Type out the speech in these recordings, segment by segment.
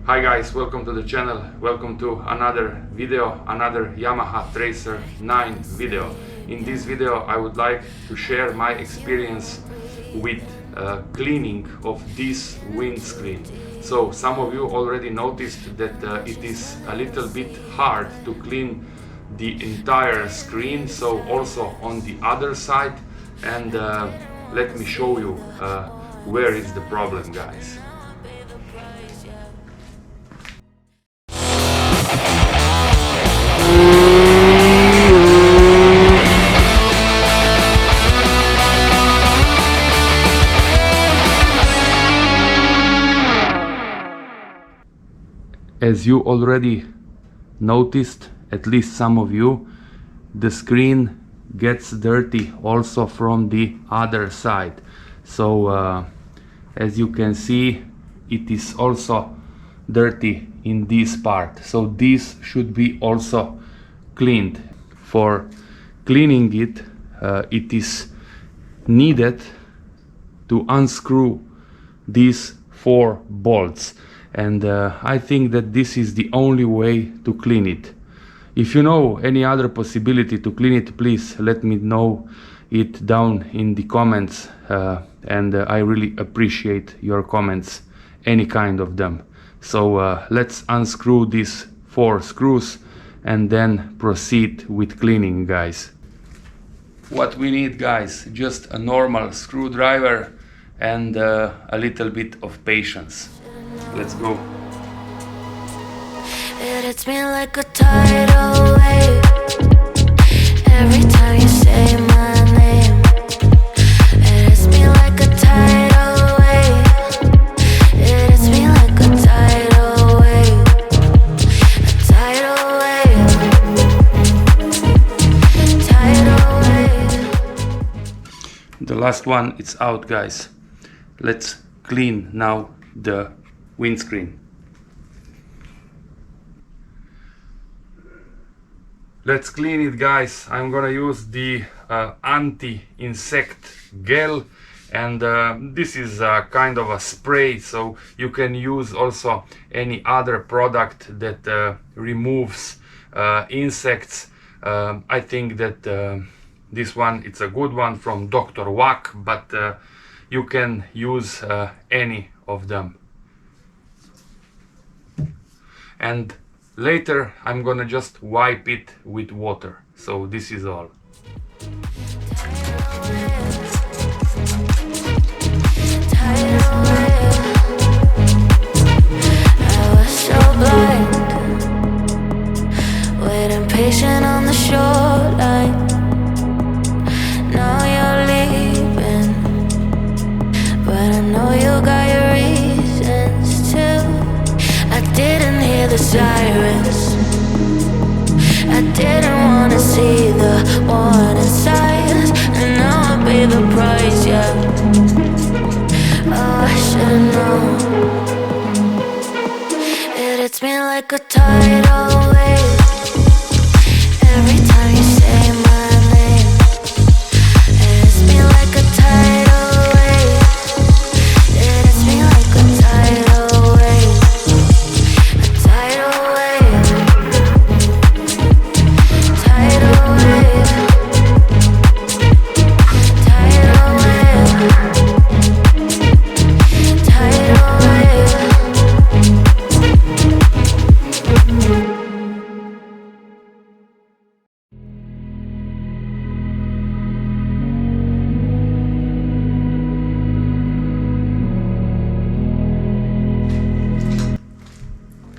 Hi guys, welcome to the channel, welcome to another video, another Yamaha Tracer 9 video. In this video I would like to share my experience with cleaning of this windscreen. So some of you already noticed that it is a little bit hard to clean the entire screen, so also on the other side, and let me show you where is the problem, guys. As you already noticed, at least some of you, the screen gets dirty also from the other side. So as you can see, it is also dirty in this part. So this should be also cleaned. For cleaning it, it is needed to unscrew these 4 bolts. And I think that this is the only way to clean it. If you know any other possibility to clean it, please let me know it down in the comments, and I really appreciate your comments, any kind of them. So let's unscrew these 4 screws and then proceed with cleaning, guys. What we need, guys, just a normal screwdriver and a little bit of patience. Let's go. It hits me like a tidal wave every time you say my name. It hits me like a tidal wave. It hits me like a tidal wave. A tidal wave. Tidal wave. The last one, it's out, guys. Let's clean now the windscreen. Let's clean it, guys. I'm gonna use the anti-insect gel, and this is kind of a spray, so you can use also any other product that removes insects. I think that this one, it's a good one from Dr. Wack, but you can use any of them. And later I'm gonna just wipe it with water. So this is all. I was so blind, waiting patient on the shoreline. Now you're leaving, but I know you got your reasons too. I didn't hear the sirens, I didn't wanna see the warning signs, and now I pay the price, yeah. Oh, I should've known. It hits me like a tidal wave every time you say my name. It hits me like a tidal wave. It hits me like a tidal wave.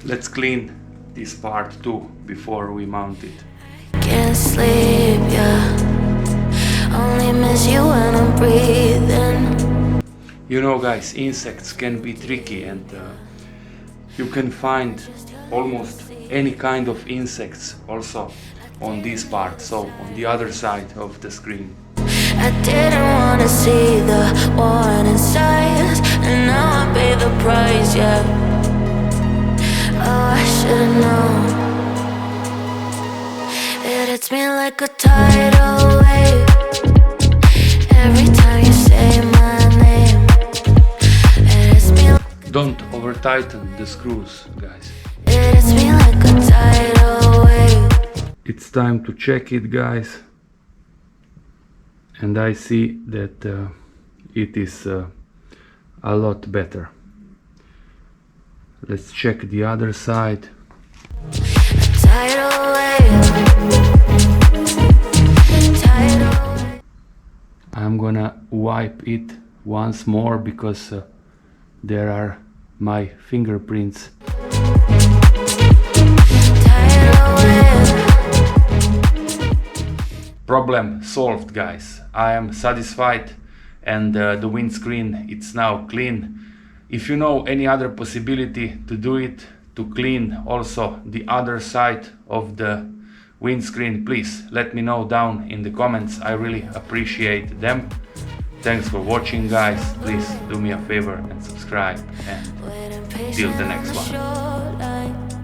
Let's clean this part too before we mount it. Can't sleep, yeah. Only miss you when I'm breathing. You know, guys, insects can be tricky, and you can find almost any kind of insects also on this part, so on the other side of the screen. I didn't wanna see the warning signs, and now I pay the price, yeah. Oh, I should've known. It hits me like a tidal wave every time you say my name. It hits me like Don't over tighten the screws, guys. It hits me like a tidal wave. It's time to check it, guys, and I see that it is a lot better. Let's check the other side. Tidal wave. Tidal wave. I'm gonna wipe it once more because there are my fingerprints. Tidal wave. Problem solved, guys. I am satisfied, and the windscreen, it's now clean. If you know any other possibility to do it, to clean also the other side of the windscreen, please let me know down in the comments. I really appreciate them. Thanks for watching, guys. Please do me a favor and subscribe, and till the next one. Shoreline.